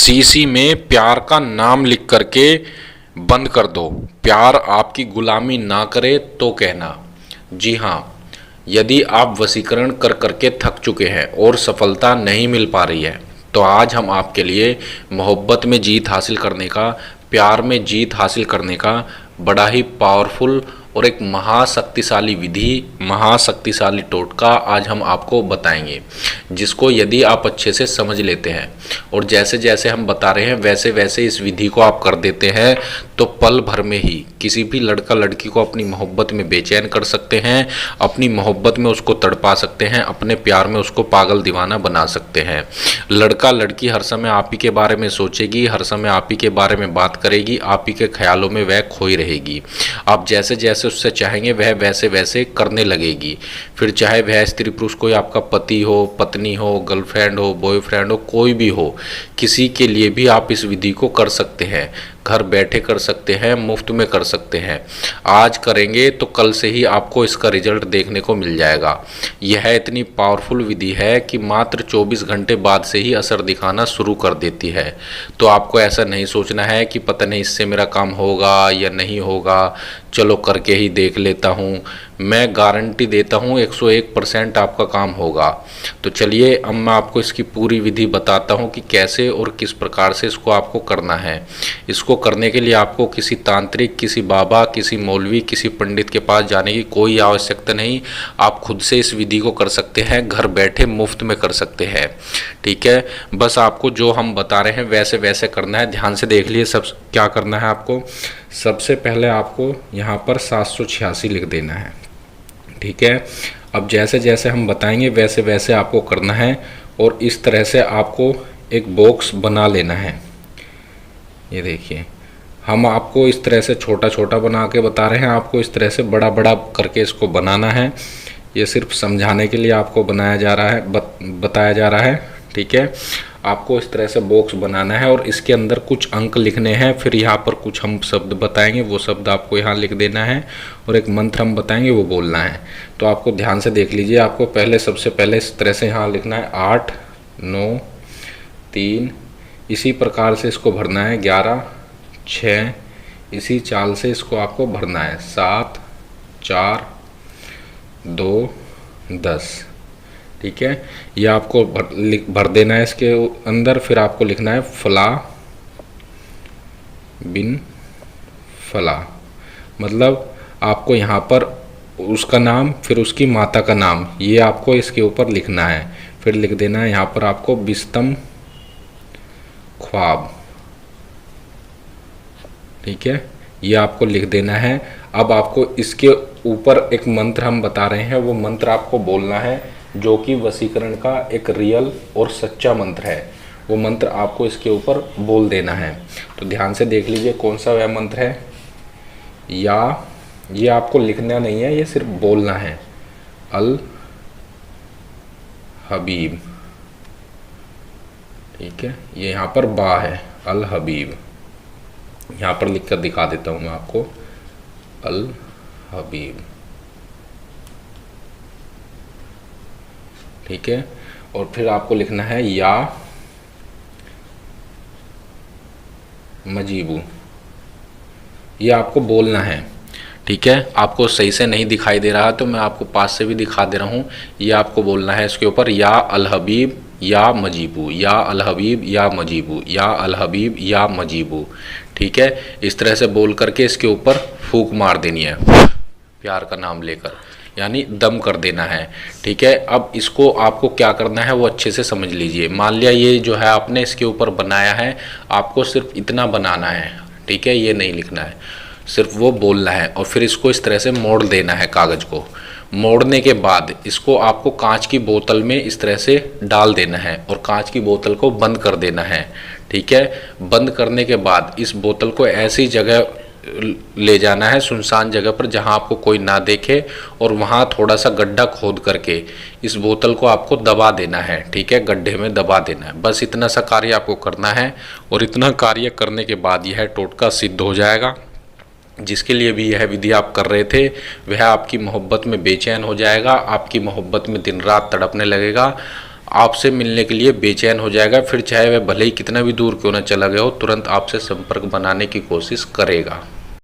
शीशी में प्यार का नाम लिख करके बंद कर दो। प्यार आपकी गुलामी ना करे तो कहना। जी हाँ, यदि आप वशीकरण कर करके थक चुके हैं और सफलता नहीं मिल पा रही है, तो आज हम आपके लिए मोहब्बत में जीत हासिल करने का, प्यार में जीत हासिल करने का बड़ा ही पावरफुल और एक महाशक्तिशाली विधि, महाशक्तिशाली टोटका आज हम आपको बताएंगे, जिसको यदि आप अच्छे से समझ लेते हैं और जैसे जैसे हम बता रहे हैं वैसे वैसे इस विधि को आप कर देते हैं, तो पल भर में ही किसी भी लड़का लड़की को अपनी मोहब्बत में बेचैन कर सकते हैं, अपनी मोहब्बत में उसको तड़पा सकते हैं, अपने प्यार में उसको पागल दीवाना बना सकते हैं। लड़का लड़की हर समय आप ही के बारे में सोचेगी, हर समय आप ही के बारे में बात करेगी, आप ही के ख्यालों में वह खोई रहेगी। आप जैसे जैसे उससे चाहेंगे वह वैसे वैसे करने लगेगी। फिर चाहे वह स्त्री पुरुष कोई आपका पति हो, पत्नी हो, गर्लफ्रेंड हो, बॉयफ्रेंड हो, कोई भी हो, किसी के लिए भी आप इस विधि को कर सकते हैं। घर बैठे कर सकते हैं, मुफ्त में कर सकते हैं। आज करेंगे तो कल से ही आपको इसका रिजल्ट देखने को मिल जाएगा। यह इतनी पावरफुल विधि है कि मात्र 24 घंटे बाद से ही असर दिखाना शुरू कर देती है। तो आपको ऐसा नहीं सोचना है कि पता नहीं इससे मेरा काम होगा या नहीं होगा, चलो करके ही देख लेता हूँ। मैं गारंटी देता हूँ 101% आपका काम होगा। तो चलिए अब मैं आपको इसकी पूरी विधि बताता हूँ कि कैसे और किस प्रकार से इसको आपको करना है। इसको करने के लिए आपको किसी तांत्रिक, किसी बाबा, किसी मौलवी, किसी पंडित के पास जाने की कोई आवश्यकता नहीं। आप खुद से इस विधि को कर सकते हैं, घर बैठे मुफ्त में कर सकते हैं। ठीक है, बस आपको जो हम बता रहे हैं वैसे वैसे करना है। ध्यान से देख लिए सब क्या करना है आपको। सबसे पहले आपको यहाँ पर 786 लिख देना है। ठीक है, अब जैसे जैसे हम बताएंगे वैसे वैसे आपको करना है और इस तरह से आपको एक बॉक्स बना लेना है। ये देखिए, हम आपको इस तरह से छोटा छोटा बना के बता रहे हैं, आपको इस तरह से बड़ा बड़ा करके इसको बनाना है। ये सिर्फ समझाने के लिए आपको बनाया जा रहा है, बताया जा रहा है। ठीक है, आपको इस तरह से बॉक्स बनाना है और इसके अंदर कुछ अंक लिखने हैं। फिर यहाँ पर कुछ हम शब्द बताएंगे, वो शब्द आपको यहाँ लिख देना है और एक मंत्र हम बताएंगे, वो बोलना है। तो आपको ध्यान से देख लीजिए। आपको पहले सबसे पहले इस तरह से यहाँ लिखना है 8 9 3, इसी प्रकार से इसको भरना है 11 6, इसी चाल से इसको आपको भरना है 7 4 2 10। ठीक है, ये आपको भर देना है इसके अंदर। फिर आपको लिखना है फला बिन फला, मतलब आपको यहाँ पर उसका नाम, फिर उसकी माता का नाम, ये आपको इसके ऊपर लिखना है। फिर लिख देना है यहाँ पर आपको बिस्तम ख्वाब। ठीक है, ये आपको लिख देना है। अब आपको इसके ऊपर एक मंत्र हम बता रहे हैं, वो मंत्र आपको बोलना है, जो कि वशीकरण का एक रियल और सच्चा मंत्र है। वो मंत्र आपको इसके ऊपर बोल देना है। तो ध्यान से देख लीजिए कौन सा वह मंत्र है। या ये आपको लिखना नहीं है, ये सिर्फ बोलना है। अल हबीब। ठीक है, ये यहाँ पर बा है, अल हबीब। यहाँ पर लिख कर दिखा देता हूँ मैं आपको, अल हबीब। ठीक है, और फिर आपको लिखना है या मजीबू। ये आपको बोलना है। ठीक है, आपको सही से नहीं दिखाई दे रहा तो मैं आपको पास से भी दिखा दे रहा हूँ। ये आपको बोलना है इसके ऊपर, या अल हबीब या मजीबू, या अल हबीब या मजीबू, या अल हबीब या मजीबू। ठीक है, इस तरह से बोल करके इसके ऊपर फूंक मार देनी है, प्यार का नाम लेकर, यानी दम कर देना है। ठीक है, अब इसको आपको क्या करना है वो अच्छे से समझ लीजिए। मान लिया ये जो है आपने इसके ऊपर बनाया है, आपको सिर्फ इतना बनाना है। ठीक है, ये नहीं लिखना है, सिर्फ वो बोलना है। और फिर इसको इस तरह से मोड़ देना है कागज़ को। मोड़ने के बाद इसको आपको कांच की बोतल में इस तरह से डाल देना है और कांच की बोतल को बंद कर देना है। ठीक है, बंद करने के बाद इस बोतल को ऐसी जगह ले जाना है, सुनसान जगह पर, जहां आपको कोई ना देखे, और वहां थोड़ा सा गड्ढा खोद करके इस बोतल को आपको दबा देना है। ठीक है, गड्ढे में दबा देना है। बस इतना सा कार्य आपको करना है और इतना कार्य करने के बाद यह टोटका सिद्ध हो जाएगा। जिसके लिए भी यह विधि आप कर रहे थे वह आपकी मोहब्बत में बेचैन हो जाएगा, आपकी मोहब्बत में दिन रात तड़पने लगेगा। आपसे मिलने के लिए बेचैन हो जाएगा, फिर चाहे वह भले ही कितना भी दूर क्यों ना चला गया हो, तुरंत आपसे संपर्क बनाने की कोशिश करेगा।